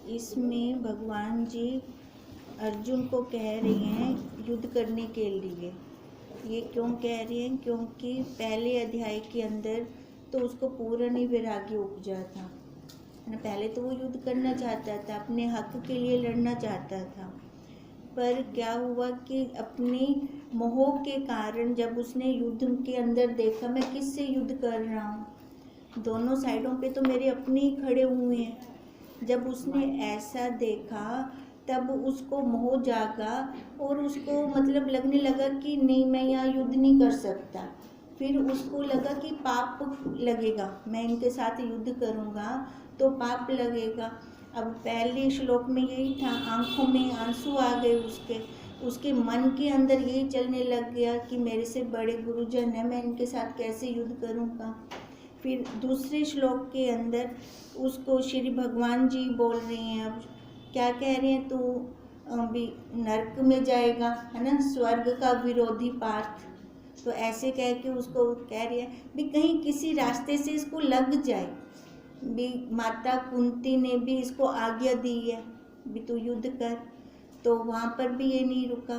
इसमें भगवान जी अर्जुन को कह रहे हैं युद्ध करने के लिए। ये क्यों कह रहे हैं? क्योंकि पहले अध्याय के अंदर तो उसको पूर्ण ही वैराग्य उपजा था, है ना। पहले तो वो युद्ध करना चाहता था, अपने हक के लिए लड़ना चाहता था, पर क्या हुआ कि अपनी मोह के कारण जब उसने युद्ध के अंदर देखा मैं किससे युद्ध कर रहा हूँ, दोनों साइडों पे तो मेरे अपने ही खड़े हुए हैं। जब उसने ऐसा देखा तब उसको मोह जागा और उसको मतलब लगने लगा कि नहीं, मैं यहाँ युद्ध नहीं कर सकता। फिर उसको लगा कि पाप लगेगा, मैं इनके साथ युद्ध करूँगा तो पाप लगेगा। अब पहले श्लोक में यही था, आंखों में आंसू आ गए उसके मन के अंदर यही चलने लग गया कि मेरे से बड़े गुरुजन हैं, मैं इनके साथ कैसे युद्ध करूँगा। फिर दूसरे श्लोक के अंदर उसको श्री भगवान जी बोल रहे हैं, अब क्या कह रहे हैं, तू अभी नरक में जाएगा, है ना, स्वर्ग का विरोधी पार्थ। तो ऐसे कह के उसको कह रहे हैं भी कहीं किसी रास्ते से इसको लग जाए। भी माता कुंती ने भी इसको आज्ञा दी है भी तू युद्ध कर, तो वहाँ पर भी ये नहीं रुका।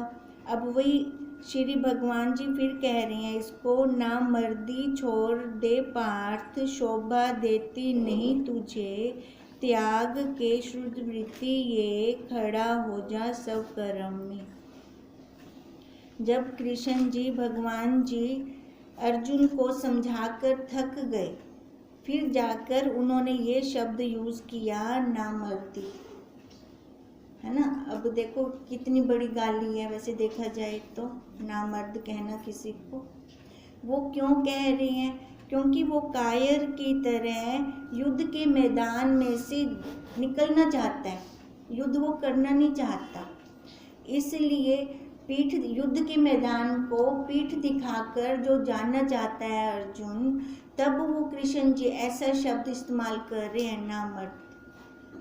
अब वही श्री भगवान जी फिर कह रहे हैं इसको, ना मर्दी छोड़ दे पार्थ, शोभा देती नहीं तुझे, त्याग के शुद्ध वृत्ति ये, खड़ा हो जा सब कर्म में। जब कृष्ण जी भगवान जी अर्जुन को समझाकर थक गए, फिर जाकर उन्होंने ये शब्द यूज किया, नामर्दी, है ना। अब देखो कितनी बड़ी गाली है वैसे देखा जाए तो, नामर्द कहना किसी को। वो क्यों कह रहे हैं? क्योंकि वो कायर की तरह युद्ध के मैदान में से निकलना चाहता है, युद्ध वो करना नहीं चाहता। इसलिए युद्ध के मैदान को पीठ दिखाकर जो जानना चाहता है अर्जुन, तब वो कृष्ण जी ऐसा शब्द इस्तेमाल कर रहे हैं, नामर्द।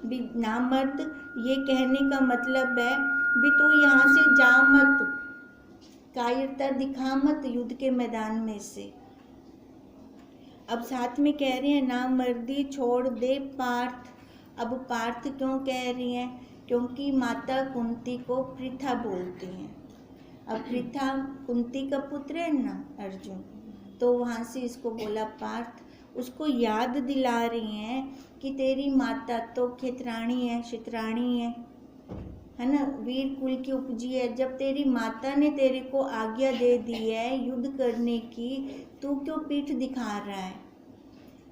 भी नामर्द ये कहने का मतलब है भी तू यहाँ से जा मत, कायरता दिखा मत युद्ध के मैदान में से। अब साथ में कह रहे हैं नामर्दी छोड़ दे पार्थ। अब पार्थ क्यों कह रही हैं? क्योंकि माता कुंती को पृथा बोलते हैं। अब पृथा कुंती का पुत्र है ना अर्जुन, तो वहाँ से इसको बोला पार्थ। उसको याद दिला रही हैं कि तेरी माता तो खेतराणी है, शितराणी है ना, वीर कुल की उपजी है। जब तेरी माता ने तेरे को आज्ञा दे दी है युद्ध करने की, तू क्यों पीठ दिखा रहा है?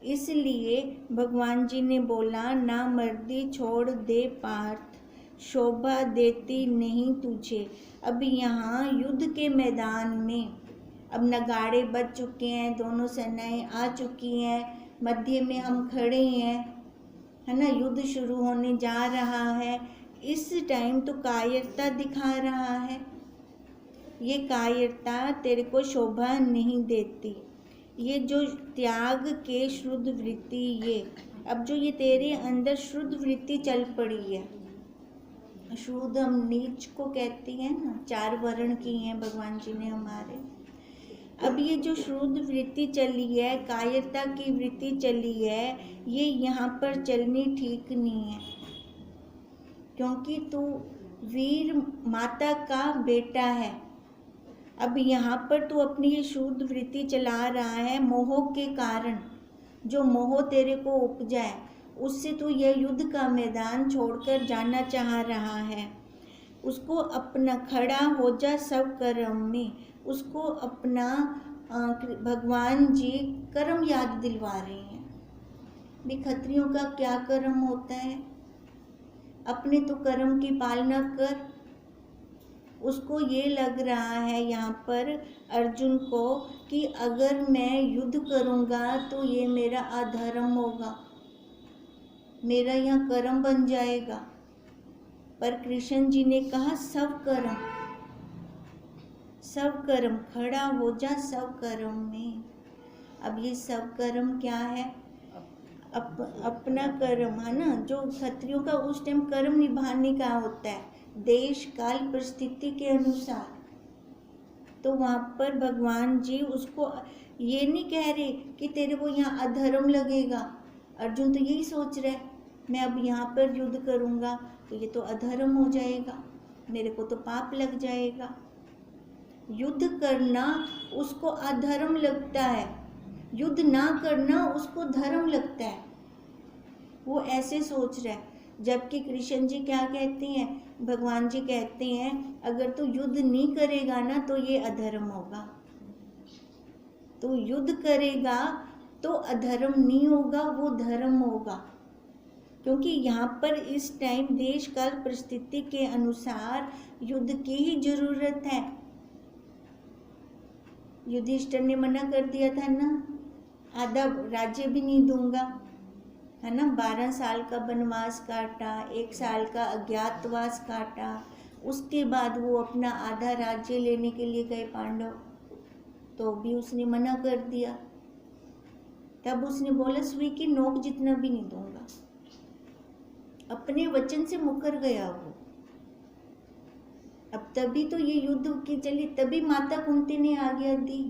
इसलिए भगवान जी ने बोला, ना मर्दी छोड़ दे पार्थ, शोभा देती नहीं तुझे। अब यहाँ युद्ध के मैदान में अब नगाड़े बज चुके हैं, दोनों सेनाएं आ चुकी हैं, मध्य में हम खड़े हैं, है ना, युद्ध शुरू होने जा रहा है। इस टाइम तो कायरता दिखा रहा है। ये कायरता तेरे को शोभा नहीं देती। ये जो त्याग के शुद्ध वृत्ति, ये अब जो ये तेरे अंदर शुद्ध वृत्ति चल पड़ी है, शुद्ध हम नीच को कहती हैं ना, 4 वर्ण की हैं भगवान जी ने हमारे। अब ये जो शुद्ध वृत्ति चली है, कायरता की वृत्ति चली है, ये यहाँ पर चलनी ठीक नहीं है। क्योंकि तू वीर माता का बेटा है। अब यहाँ पर तू अपनी ये शुद्ध वृत्ति चला रहा है मोह के कारण। जो मोह तेरे को उपजा है उससे तू यह युद्ध का मैदान छोड़कर जाना चाह रहा है। उसको अपना खड़ा हो जा सब कर्म में। उसको अपना भगवान जी कर्म याद दिलवा रहे हैं। भी क्षत्रियों का क्या कर्म होता है? अपने तो कर्म की पालना कर। उसको ये लग रहा है यहाँ पर अर्जुन को कि अगर मैं युद्ध करूँगा तो ये मेरा अधर्म होगा, मेरा यहाँ कर्म बन जाएगा। पर कृष्ण जी ने कहा सब कर्म खड़ा हो जा सब कर्म में। अब ये सब कर्म क्या है? अपना कर्म, है ना, जो क्षत्रियों का उस टाइम कर्म निभाने का होता है देश काल परिस्थिति के अनुसार। तो वहाँ पर भगवान जी उसको ये नहीं कह रहे कि तेरे को यहाँ अधर्म लगेगा। अर्जुन तो यही सोच रहा है मैं अब यहाँ पर युद्ध करूँगा तो ये तो अधर्म हो जाएगा, मेरे को तो पाप लग जाएगा। युद्ध करना उसको अधर्म लगता है, युद्ध ना करना उसको धर्म लगता है, वो ऐसे सोच रहा है। जबकि कृष्ण जी क्या कहते हैं, भगवान जी कहते हैं अगर तू युद्ध नहीं करेगा ना तो ये अधर्म होगा, तू युद्ध करेगा तो अधर्म नहीं होगा, वो धर्म होगा। क्योंकि यहाँ पर इस टाइम देश काल परिस्थिति के अनुसार युद्ध की ही जरूरत है। युधिष्ठिर ने मना कर दिया था ना, आधा राज्य भी नहीं दूंगा, है ना। 12 साल का वनवास काटा, 1 साल का अज्ञातवास काटा, उसके बाद वो अपना आधा राज्य लेने के लिए गए पांडव, तो भी उसने मना कर दिया। तब उसने बोला सुई की नोक जितना भी नहीं दूंगा, अपने वचन से मुकर गया वो। अब तभी तो ये युद्ध की चली, तभी माता कुंती ने आज्ञा दी,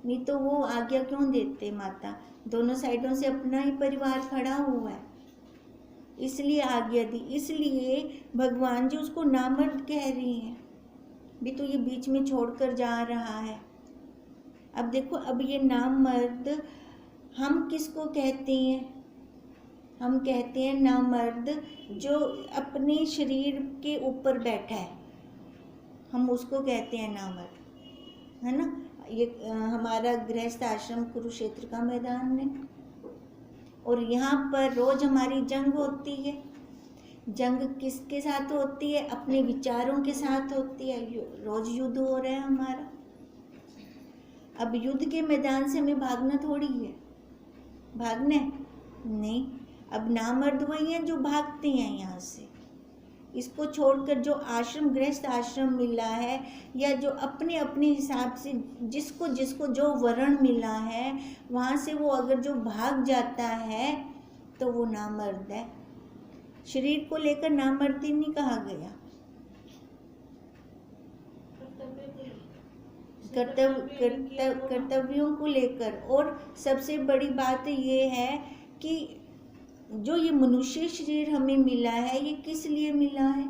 नहीं तो वो आज्ञा क्यों देते माता, दोनों साइडों से अपना ही परिवार खड़ा हुआ है, इसलिए आज्ञा दी। इसलिए भगवान जी उसको नामर्द कह रही हैं, भी तो ये बीच में छोड़कर जा रहा है। अब देखो, अब ये नामर्द हम किसको कहते हैं, हम कहते हैं नामर्द जो अपने शरीर के ऊपर बैठा है, हम उसको कहते हैं नामर्द, है ना। ये हमारा गृहस्थ आश्रम कुरुक्षेत्र का मैदान है, और यहाँ पर रोज हमारी जंग होती है। जंग किसके साथ होती है, अपने विचारों के साथ होती है। रोज युद्ध हो रहा है हमारा। अब युद्ध के मैदान से हमें भागना थोड़ी है, भागना है नहीं। अब नामर्द वही हैं जो भागते हैं यहाँ से, इसको छोड़कर जो आश्रम गृहस्थ आश्रम मिला है, या जो अपने अपने हिसाब से जिसको जिसको जो वर्ण मिला है वहाँ से वो अगर जो भाग जाता है तो वो नामर्द है। शरीर को लेकर नामर्दी नहीं कहा गया, कर्तव्यों को लेकर। और सबसे बड़ी बात ये है कि जो ये मनुष्य शरीर हमें मिला है, ये किस लिए मिला है,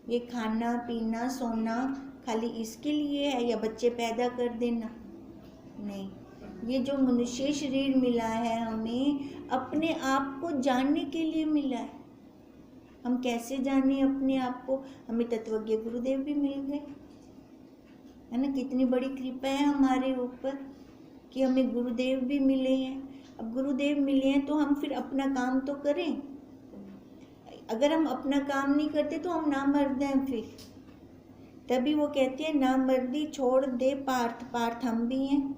ये खाना पीना सोना खाली इसके लिए है, या बच्चे पैदा कर देना, नहीं। ये जो मनुष्य शरीर मिला है हमें अपने आप को जानने के लिए मिला है। हम कैसे जाने अपने आप को, हमें तत्वज्ञ गुरुदेव भी मिल गए, है ना। कितनी बड़ी कृपा है हमारे ऊपर कि हमें गुरुदेव भी मिले हैं। अब गुरुदेव मिले हैं तो हम फिर अपना काम तो करें, अगर हम अपना काम नहीं करते तो हम नामर्द हैं फिर। तभी वो कहती है नामर्दी छोड़ दे पार्थ, पार्थ हम भी हैं,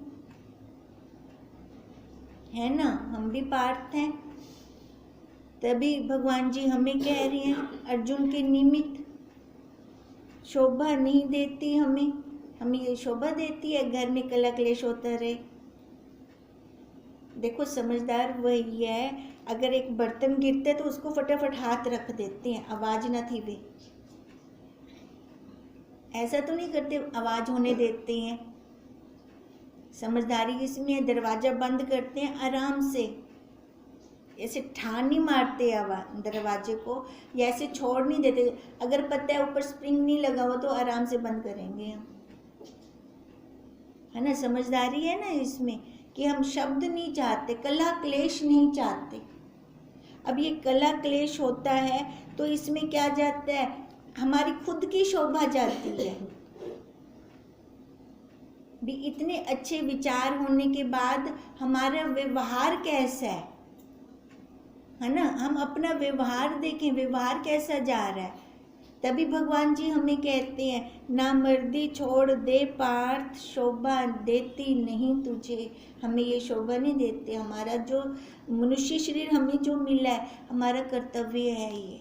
है ना, हम भी पार्थ हैं। तभी भगवान जी हमें कह रही हैं अर्जुन के निमित्त शोभा नहीं देती हमें, हमें ये शोभा देती है घर में कला क्लेश होता रहे। देखो समझदार वही है, अगर एक बर्तन गिरते तो उसको फटाफट हाथ रख देते हैं, आवाज ना थी वे, ऐसा तो नहीं करते, आवाज होने देते हैं। समझदारी इसमें दरवाजा बंद करते हैं आराम से, ऐसे ठान नहीं मारते आवाज दरवाजे को, या ऐसे छोड़ नहीं देते। अगर पता है ऊपर स्प्रिंग नहीं लगा हुआ तो आराम से बंद करेंगे हम, है ना। समझदारी है ना इसमें कि हम शब्द नहीं चाहते, कला क्लेश नहीं चाहते। अब ये कला क्लेश होता है तो इसमें क्या जाता है, हमारी खुद की शोभा जाती है। भी इतने अच्छे विचार होने के बाद हमारा व्यवहार कैसा है ना, हम अपना व्यवहार देखें, व्यवहार कैसा जा रहा है। तभी भगवान जी हमें कहते हैं नामर्दी छोड़ दे पार्थ, शोभा देती नहीं तुझे, हमें ये शोभा नहीं देते। हमारा जो मनुष्य शरीर हमें जो मिला है, हमारा कर्तव्य है ये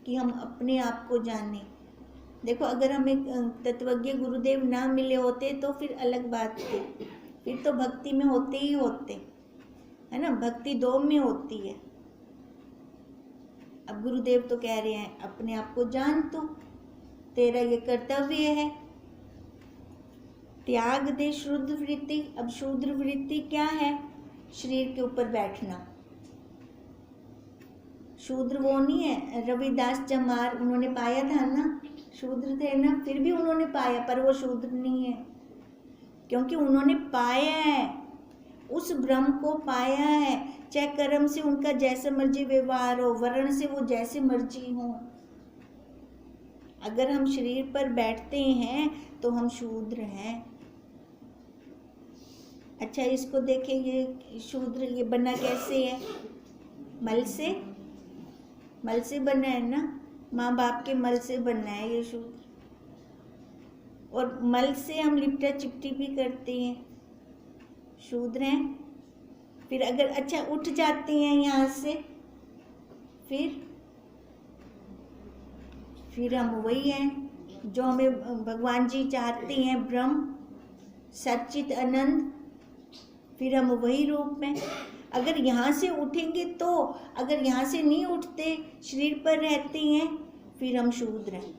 कि हम अपने आप को जाने। देखो अगर हमें तत्वज्ञ गुरुदेव ना मिले होते तो फिर अलग बात थी, फिर तो भक्ति में होते ही होते, है ना, भक्ति दो में होती है। अब गुरुदेव तो कह रहे हैं अपने आप को जान, तो तेरा ये कर्तव्य है, त्याग दे शूद्र वृत्ति। अब शूद्र वृत्ति क्या है, शरीर के ऊपर बैठना, शूद्र वो नहीं है, रविदास चमार, उन्होंने पाया था ना, शूद्र थे ना, फिर भी उन्होंने पाया, पर वो शूद्र नहीं है, क्योंकि उन्होंने पाया है, उस ब्रह्म को पाया है। चाहे कर्म से उनका जैसे मर्जी व्यवहार हो, वर्ण से वो जैसे मर्जी हो, अगर हम शरीर पर बैठते हैं तो हम शूद्र हैं। अच्छा, इसको देखें, ये शूद्र ये बना कैसे है? मल से बना है ना, माँ बाप के मल से बनना है ये शूद्र। और मल से हम लिपटा चिपटी भी करते हैं, शूद्र हैं। फिर अगर अच्छा उठ जाते हैं यहाँ से, फिर हम वही हैं जो हमें भगवान जी चाहते हैं, ब्रह्म सच्चित आनंद, फिर हम वही रूप में। अगर यहाँ से उठेंगे तो, अगर यहाँ से नहीं उठते, शरीर पर रहते हैं, फिर हम शूद्र हैं।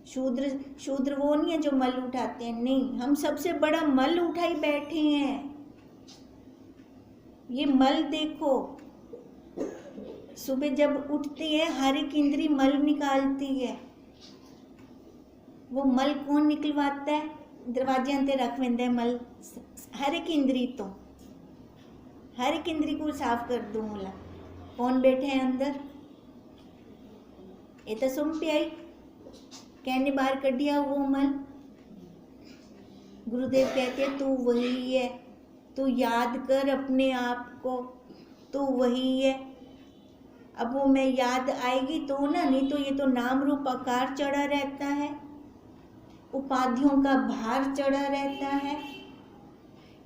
शूद्र वो नहीं है जो मल उठाते हैं, नहीं, हम सबसे बड़ा मल उठाई बैठे हैं। ये मल देखो, सुबह जब उठते हैं हर एक इंद्री मल निकालती है। वो मल कौन निकलवाता है? दरवाजे अंदर रख वेंदा है मल, हर एक इंद्री तो, हर एक इंद्री को साफ कर दूँ बोला। कौन बैठे हैं अंदर? ये तो सुन पे आई, कहने बाहर कढ़िया वो मल। गुरुदेव कहते हैं तू वही है, तू याद कर अपने आप को, तू वही है। अब वो मैं याद आएगी तो ना, नहीं तो ये तो नाम रूप आकार चढ़ा रहता है, उपाधियों का भार चढ़ा रहता है।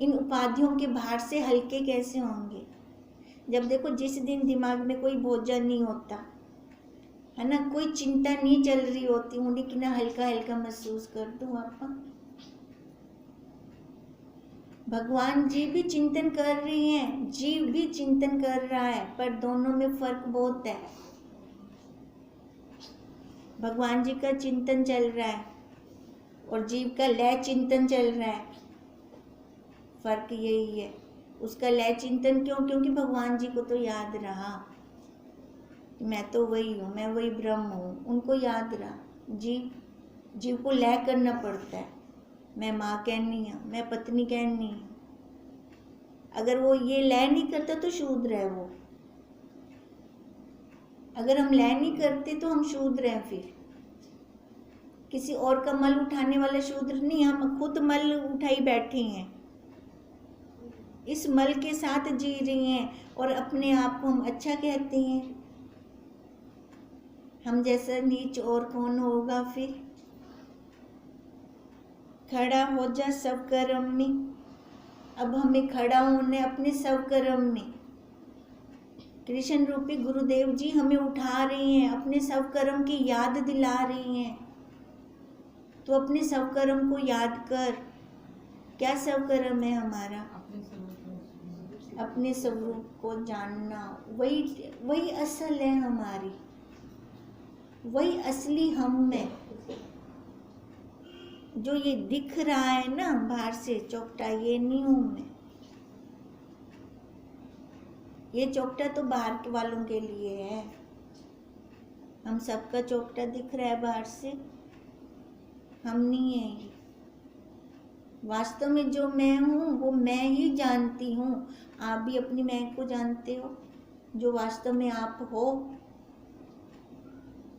इन उपाधियों के भार से हल्के कैसे होंगे? जब देखो जिस दिन दिमाग में कोई बोझा नहीं होता है ना, कोई चिंता नहीं चल रही होती, उन्हें कितना हल्का हल्का महसूस कर दूं आपका। भगवान जी भी चिंतन कर रही हैं, जीव भी चिंतन कर रहा है, पर दोनों में फर्क बहुत है। भगवान जी का चिंतन चल रहा है और जीव का लय चिंतन चल रहा है, फर्क यही है। उसका लय चिंतन क्यों? क्योंकि भगवान जी को तो याद रहा मैं तो वही हूँ, मैं वही ब्रह्म हूँ, उनको याद रहा। जीव को लय करना पड़ता है, मैं माँ कहनी हूँ, मैं पत्नी कहनी हूँ। अगर वो ये लय नहीं करता तो शूद्र है वो। अगर हम लय नहीं करते तो हम शूद्र हैं। फिर किसी और का मल उठाने वाला शूद्र नहीं, हम खुद मल उठाई बैठे हैं, इस मल के साथ जी रही हैं और अपने आप को हम अच्छा कहते हैं। हम जैसा नीच और कौन होगा? फिर खड़ा हो जा सब कर्म में। अब हमें खड़ा होना है अपने सब कर्म में। कृष्ण रूपी गुरुदेव जी हमें उठा रहे हैं, अपने सब कर्म की याद दिला रही हैं। तो अपने सब कर्म को याद कर। क्या सब कर्म है हमारा? अपने स्वरूप को जानना, वही असल है हमारी, वही असली हम में। जो ये दिख रहा है ना बाहर से चौकटा, ये नहीं हूं मैं। ये चौकटा तो बाहर के वालों के लिए है। हम सबका चौकटा दिख रहा है बाहर से, हम नहीं है ये। वास्तव में जो मैं हूँ वो मैं ही जानती हूँ। आप भी अपनी मैं को जानते हो, जो वास्तव में आप हो।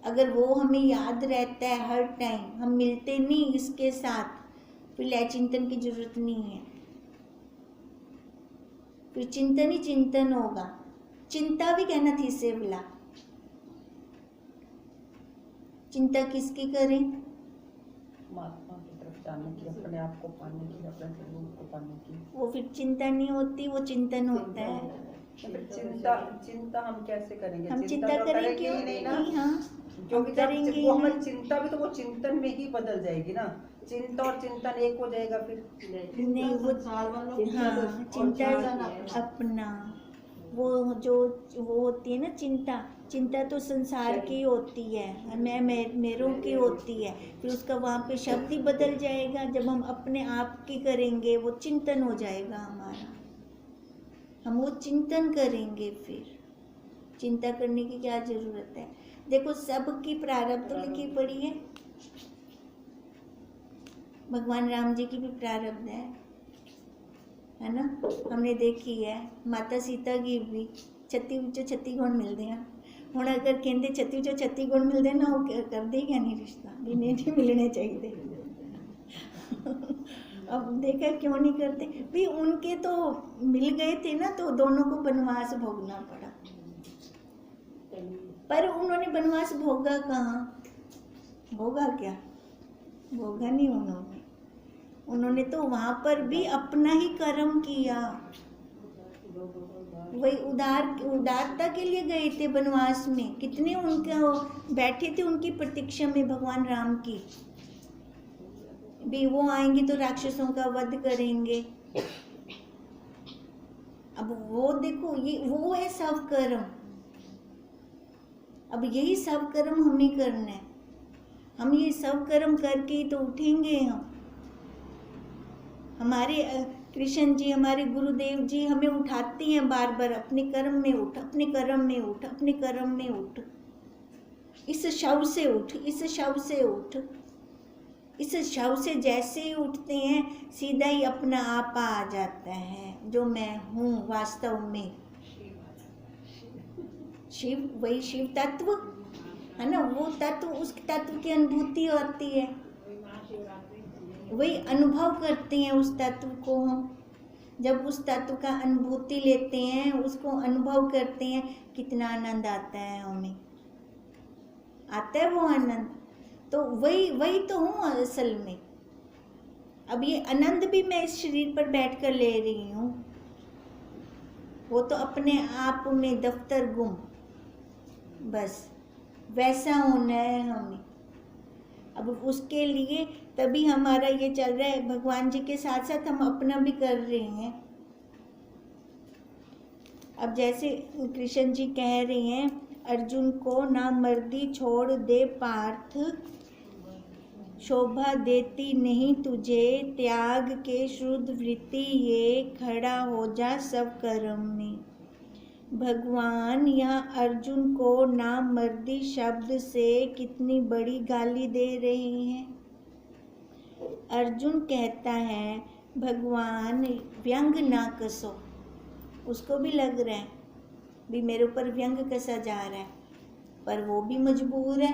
अगर वो हमें याद रहता है हर टाइम, हम मिलते नहीं इसके साथ, फिर लय चिंतन की जरूरत नहीं है। फिर चिंतन ही चिंतन होगा। चिंता भी कहना थी से बोला। चिंता किसकी करें? महात्मा की तरफ जाने की, अपने आप को पाने की, अपने स्वरूप को पाने की। वो फिर चिंता नहीं होती, वो चिंतन होता है। चिंता हम कैसे करेंगे? हम चिंता करेंगे नहीं ना, हाँ, क्योंकि करेंगे वो हमारी चिंता भी तो वो चिंतन में ही बदल जाएगी ना। चिंता और चिंतन एक हो जाएगा फिर नहीं। वो हाँ, चिंता अपना वो जो वो होती है ना चिंता तो संसार की होती है, मेरों की होती है। फिर उसका वहाँ पे शब्द ही बदल जाएगा। जब हम अपने आप की करेंगे वो चिंतन हो जाएगा हमारा, हम वो चिंतन करेंगे। फिर चिंता करने की क्या जरूरत है। देखो सबकी प्रारब्ध तो लिखी पड़ी है, भगवान राम जी की भी प्रारब्ध है ना। हमने देखी है माता सीता की भी 36 गुण मिलते हैं। ਹੁਣ अगर कहते 36 गुण मिलते ना वो कर दे क्या नहीं रिश्ता भी नहीं मिलने चाहिए। अब देखा क्यों नहीं करते भी, उनके तो मिल गए थे ना, तो दोनों को वनवास भोगना पड़ा। पर उन्होंने वनवास भोगा कहाँ, भोगा क्या, भोगा नहीं उन्होंने तो वहां पर भी अपना ही कर्म किया। वही उदारता के लिए गए थे वनवास में। कितने उनके बैठे थे उनकी प्रतीक्षा में भगवान राम की भी, वो आएंगे तो राक्षसों का वध करेंगे। अब वो देखो ये वो है सब कर्म। अब यही सब कर्म हमें करना है। हम ये सब कर्म करके ही तो उठेंगे। हमारे कृष्ण जी, हमारे गुरुदेव जी हमें उठाते हैं बार बार, अपने कर्म में उठ, अपने कर्म में उठ, अपने कर्म में उठ, इस शव से उठ, इस शव से उठ। इस शव से जैसे ही उठते हैं सीधा ही अपना आप आ जाता है जो मैं हूँ वास्तव में। शिव, वही शिव तत्व है ना, वो तत्व, उस तत्व की अनुभूति होती है, वही अनुभव करते हैं उस तत्व को हम। जब उस तत्व का अनुभूति लेते हैं, उसको अनुभव करते हैं, कितना आनंद आता है हमें, आता है वो आनंद। तो वही तो हूँ असल में। अब ये आनंद भी मैं इस शरीर पर बैठकर ले रही हूँ, वो तो अपने आप में दफ्तर गुम, बस वैसा होना है हमें। अब उसके लिए तभी हमारा ये चल रहा है, भगवान जी के साथ साथ हम अपना भी कर रहे हैं। अब जैसे कृष्ण जी कह रहे हैं अर्जुन को, ना मर्दी छोड़ दे पार्थ, शोभा देती नहीं तुझे, त्याग के शुद्ध वृत्ति ये, खड़ा हो जा सब कर्म में। भगवान यहाँ अर्जुन को नामर्दी शब्द से कितनी बड़ी गाली दे रहे हैं। अर्जुन कहता है भगवान व्यंग ना कसो, उसको भी लग रहा है भी मेरे ऊपर व्यंग कसा जा रहा है, पर वो भी मजबूर है।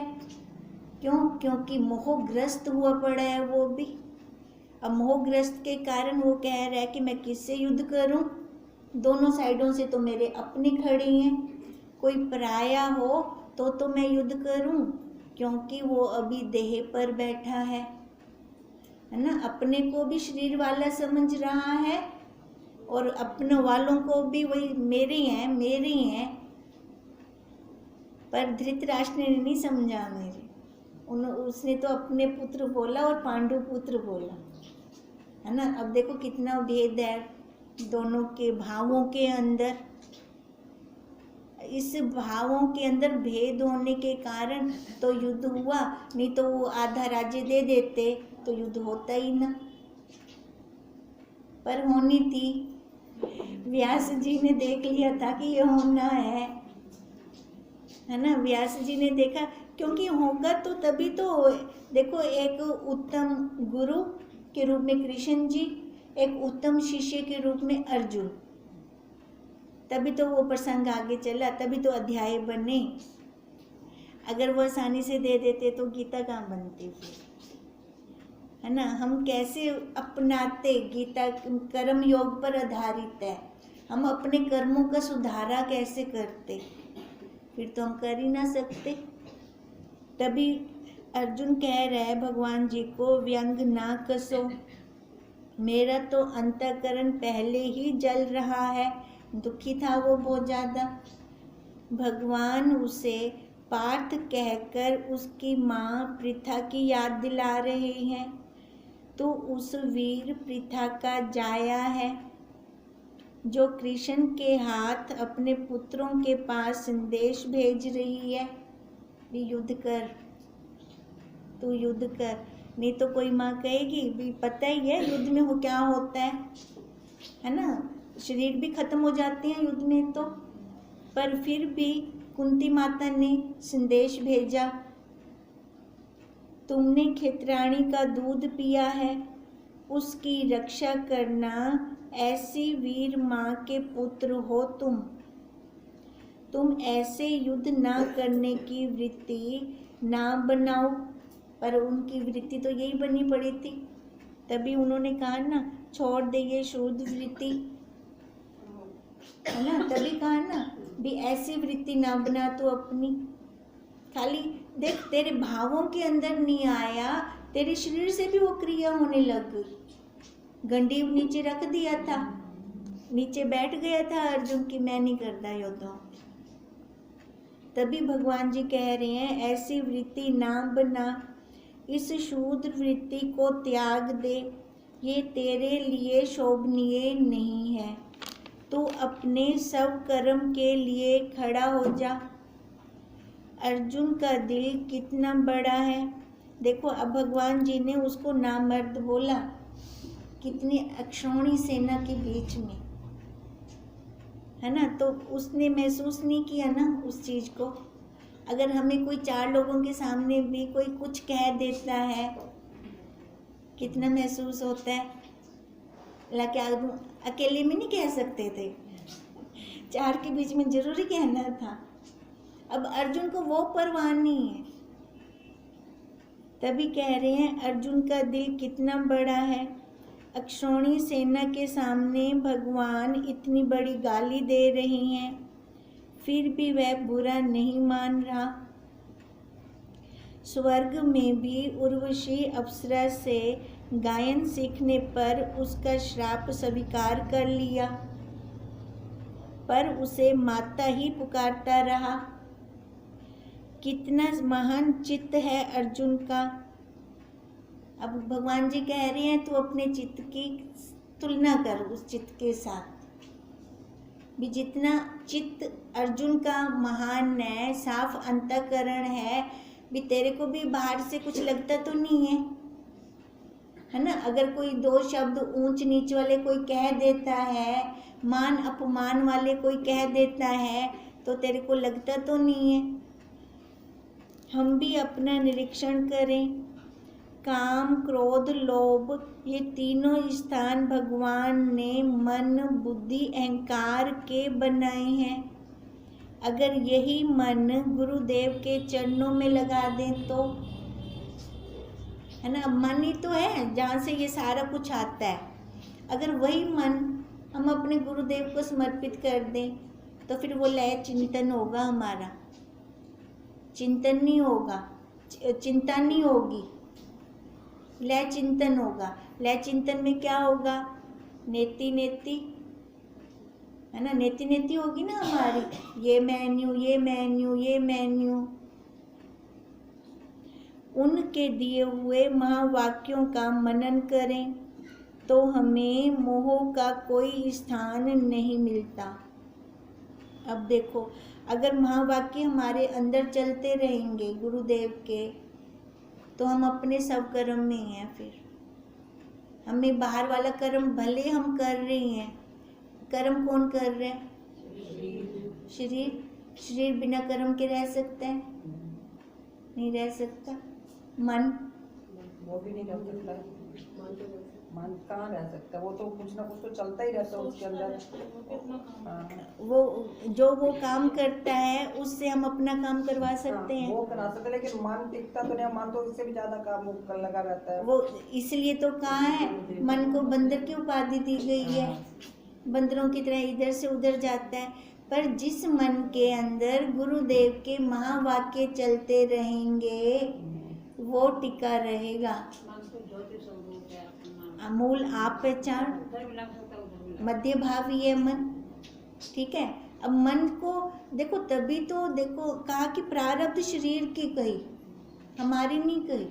क्यों? क्योंकि मोहग्रस्त हुआ पड़ा है वो भी। अब मोहग्रस्त के कारण वो कह रहा है कि मैं किससे युद्ध करूं, दोनों साइडों से तो मेरे अपने खड़े हैं, कोई पराया हो तो मैं युद्ध करूं, क्योंकि वो अभी देह पर बैठा है ना। अपने को भी शरीर वाला समझ रहा है और अपने वालों को भी वही मेरे हैं मेरे हैं। पर धृतराष्ट्र ने नहीं समझा मेरे, उसने तो अपने पुत्र बोला और पांडु पुत्र बोला, है ना। अब देखो कितना भेद है दोनों के भावों के अंदर। इस भावों के अंदर भेद होने के कारण तो युद्ध हुआ, नहीं तो वो आधा राज्य दे देते तो युद्ध होता ही ना। पर होनी थी, व्यास जी ने देख लिया था कि ये होना है ना। व्यास जी ने देखा, क्योंकि होगा तो तभी तो। देखो एक उत्तम गुरु के रूप में कृष्ण जी, एक उत्तम शिष्य के रूप में अर्जुन, तभी तो वो प्रसंग आगे चला, तभी तो अध्याय बने। अगर वो आसानी से दे देते तो गीता कहाँ बनती फिर, है ना। हम कैसे अपनाते, गीता कर्म योग पर आधारित है, हम अपने कर्मों का सुधारा कैसे करते, फिर तो हम कर ही ना सकते। तभी अर्जुन कह रहा है भगवान जी को, व्यंग ना कसो, मेरा तो अंतःकरण पहले ही जल रहा है। दुखी था वो बहुत ज़्यादा। भगवान उसे पार्थ कहकर उसकी माँ पृथा की याद दिला रहे हैं। तो उस वीर पृथा का जाया है जो कृष्ण के हाथ अपने पुत्रों के पास संदेश भेज रही है भी युद्ध कर, तू युद्ध कर। नहीं तो कोई माँ कहेगी भी पता ही है युद्ध में वो क्या होता है ना, शरीर भी खत्म हो जाते हैं युद्ध में। तो पर फिर भी कुंती माता ने संदेश भेजा, तुमने खेतरानी का दूध पिया है, उसकी रक्षा करना, ऐसी वीर माँ के पुत्र हो तुम ऐसे युद्ध ना करने की वृत्ति ना बनाओ। पर उनकी वृत्ति तो यही बनी पड़ी थी, तभी उन्होंने कहा ना, छोड़ दे ये शूद्र वृत्ति, है ना, तभी कहा ना भी ऐसी वृत्ति ना बना तो अपनी। खाली देख, तेरे भावों के अंदर नहीं आया, तेरे शरीर से भी वो क्रिया होने लग गई। गंडीव नीचे रख दिया था, नीचे बैठ गया था अर्जुन की, मैं नहीं करता योद्धा। तभी भगवान जी कह रहे हैं, ऐसी वृत्ति ना बना, इस शूद्र वृत्ति को त्याग दे, ये तेरे लिए शोभनीय नहीं है। तू अपने सब कर्म के लिए खड़ा हो जा। अर्जुन का दिल कितना बड़ा है, देखो अब भगवान जी ने उसको नामर्द बोला, कितनी अक्षौणी सेना के बीच में, है ना, तो उसने महसूस नहीं किया ना उस चीज को। अगर हमें कोई 4 लोगों के सामने भी कोई कुछ कह देता है, कितना महसूस होता है। हालांकि अकेले में नहीं कह सकते थे, 4 के बीच में जरूरी कहना था। अब अर्जुन को वो परवाह नहीं है, तभी कह रहे हैं, अर्जुन का दिल कितना बड़ा है। अक्षौणी सेना के सामने भगवान इतनी बड़ी गाली दे रही हैं, फिर भी वह बुरा नहीं मान रहा। स्वर्ग में भी उर्वशी अप्सरा से गायन सीखने पर उसका श्राप स्वीकार कर लिया, पर उसे माता ही पुकारता रहा। कितना महान चित्त है अर्जुन का। अब भगवान जी कह रहे हैं, तू अपने चित्त की तुलना कर उस चित्त के साथ भी। जितना चित्त अर्जुन का महान है, साफ अंतःकरण है भी, तेरे को भी बाहर से कुछ लगता तो नहीं है ना। अगर कोई 2 शब्द ऊंच नीच वाले कोई कह देता है, मान अपमान वाले कोई कह देता है, तो तेरे को लगता तो नहीं है। हम भी अपना निरीक्षण करें। काम, क्रोध, लोभ, ये तीनों स्थान भगवान ने मन, बुद्धि, अहंकार के बनाए हैं। अगर यही मन गुरुदेव के चरणों में लगा दें तो, है ना, मन ही तो है जहाँ से ये सारा कुछ आता है। अगर वही मन हम अपने गुरुदेव को समर्पित कर दें तो फिर वो लय चिंतन होगा हमारा। चिंतन नहीं होगा, चिंता नहीं होगी, लय चिंतन होगा। लय चिंतन में क्या होगा? नेति नेति, है ना, नेति नेति होगी ना हमारी, ये मैन्यू, ये मैन्यू, ये मैन्यू। उनके दिए हुए महावाक्यों का मनन करें तो हमें मोह का कोई स्थान नहीं मिलता। अब देखो, अगर महावाक्य हमारे अंदर चलते रहेंगे गुरुदेव के, तो हम अपने सब कर्म में हैं। फिर हमें बाहर वाला कर्म भले हम कर रहे हैं, कर्म कौन कर रहे हैं? शरीर बिना कर्म के रह सकता है? नहीं रह सकता। मन, वो भी नहीं रह सकता। मन कहाँ रह सकता है? वो तो कुछ ना कुछ तो चलता ही रहता है उसके अंदर। वो काम करता है, उससे हम अपना काम करवा सकते हैं। वो करा सकते, लेकिन मन टिकता तो नहीं। मन तो इससे भी ज्यादा काम कर लगा रहता है। वो इसलिए तो कहा है, मन को बंदर की उपाधि दी गई है, बंदरों की तरह इधर से उधर जाता है। पर जिस मन के अंदर गुरुदेव के महावाक्य चलते रहेंगे, वो टिका रहेगा। अमूल आप पहचान, मध्य भावी है मन, ठीक है। अब मन को देखो, तभी तो देखो कहा कि प्रारब्ध शरीर की कही, हमारी नहीं कही,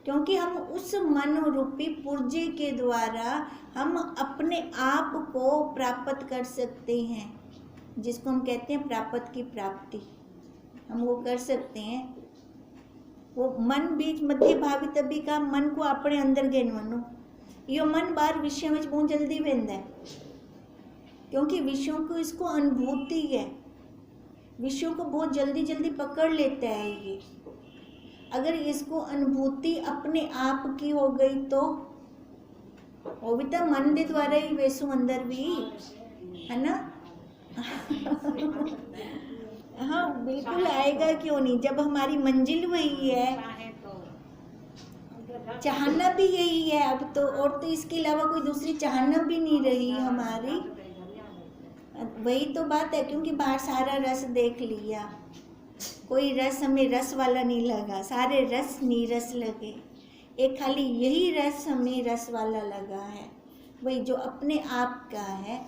क्योंकि हम उस मन रूपी पुर्जे के द्वारा हम अपने आप को प्राप्त कर सकते हैं, जिसको हम कहते हैं प्राप्त की प्राप्ति, हम वो कर सकते हैं। वो मन बीच मध्य भावी तभी का मन को अपने अंदर गेनवनो, यो मन बाहर विषय में बहुत जल्दी बंदा है, क्योंकि विषयों को इसको अनुभूति है। विषयों को बहुत जल्दी जल्दी पकड़ लेता है ये। अगर इसको अनुभूति अपने आप की हो गई तो वो भी तो मन के द्वारा ही वैसु अंदर भी है ना। हाँ बिल्कुल आएगा, क्यों नहीं, जब हमारी मंजिल वही है, चाहना भी यही है अब तो, और तो इसके अलावा कोई दूसरी चाहना भी नहीं रही हमारी। वही तो बात है, क्योंकि बाहर सारा रस देख लिया, कोई रस हमें रस वाला नहीं लगा, सारे रस नीरस लगे, एक खाली यही रस हमें रस वाला लगा है, वही जो अपने आप का है।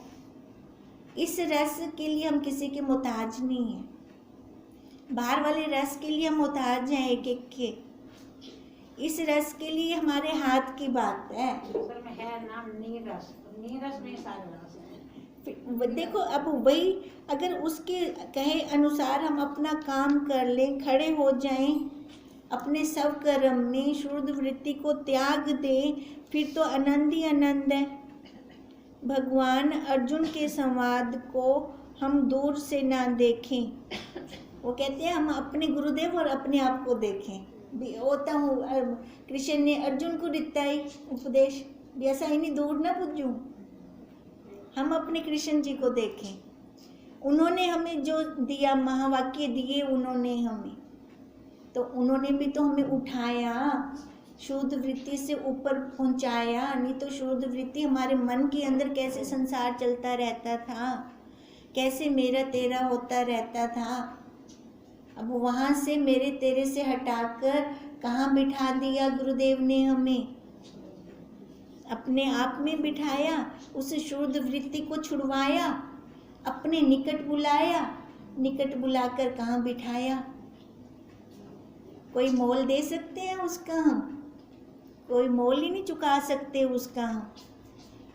इस रस के लिए हम किसी के मोहताज नहीं हैं, बाहर वाले रस के लिए हम मोहताज हैं एक एक के, इस रस के लिए हमारे हाथ की बात है। असल में है नाम नीरस, नीरस में सारे रस है। देखो अब वही, अगर उसके कहे अनुसार हम अपना काम कर लें, खड़े हो जाएं, अपने सब कर्म में शुद्ध वृत्ति को त्याग दें, फिर तो आनंद ही आनंद है। भगवान अर्जुन के संवाद को हम दूर से ना देखें, वो कहते हैं हम अपने गुरुदेव और अपने आप को देखें। होता हूँ कृष्ण ने अर्जुन को दिता ही उपदेश भी ऐसा ही नहीं, दूर ना पूजूं, हम अपने कृष्ण जी को देखें, उन्होंने हमें जो दिया, महावाक्य दिए उन्होंने हमें, तो उन्होंने भी तो हमें उठाया, शुद्ध वृत्ति से ऊपर पहुंचाया। नहीं तो शुद्ध वृत्ति हमारे मन के अंदर कैसे संसार चलता रहता था, कैसे मेरा तेरा होता रहता था। अब वहाँ से मेरे तेरे से हटाकर कहाँ बिठा दिया गुरुदेव ने हमें, अपने आप में बिठाया, उस शुद्ध वृत्ति को छुड़वाया, अपने निकट बुलाया, निकट बुलाकर कहाँ बिठाया। कोई मोल दे सकते हैं उसका हम, कोई मोल ही नहीं चुका सकते उसका हम।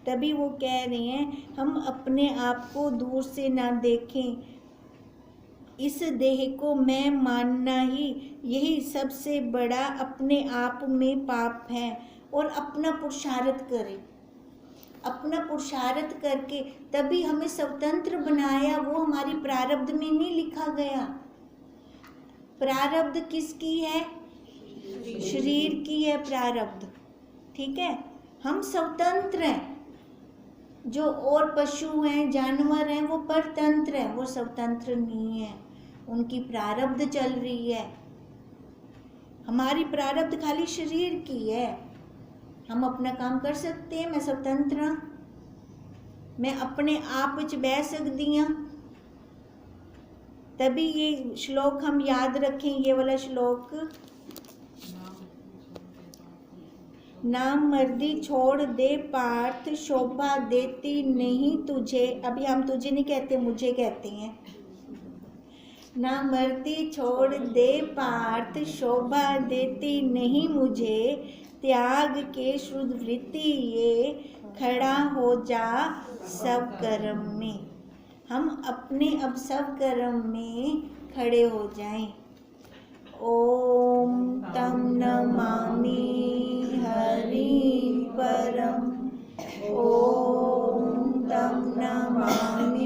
तभी वो कह रहे हैं हम अपने आप को दूर से ना देखें, इस देह को मैं मानना ही यही सबसे बड़ा अपने आप में पाप है। और अपना पुरुषार्थ करें, अपना पुरुषार्थ करके तभी हमें स्वतंत्र बनाया, वो हमारी प्रारब्ध में नहीं लिखा गया। प्रारब्ध किसकी है? शरीर की है प्रारब्ध, ठीक है। हम स्वतंत्र हैं, जो और पशु हैं जानवर हैं वो परतंत्र हैं, वो स्वतंत्र नहीं है, उनकी प्रारब्ध चल रही है। हमारी प्रारब्ध खाली शरीर की है, हम अपना काम कर सकते हैं, मैं स्वतंत्र हाँ, मैं अपने आप विच बह सकती हाँ। तभी ये श्लोक हम याद रखें, ये वाला श्लोक, नाम मर्दी छोड़ दे पार्थ, शोभा देती नहीं तुझे। अभी हम तुझे नहीं कहते, मुझे कहते हैं। ना मर्दी छोड़ दे पार्थ, शोभा देती नहीं मुझे, त्याग के शुद्ध वृत्ति ये, खड़ा हो जा सब कर्म में। हम अपने अब सब कर्म में खड़े हो जाएं। ओम तम नमामि हरि परम, ओम तम नमामि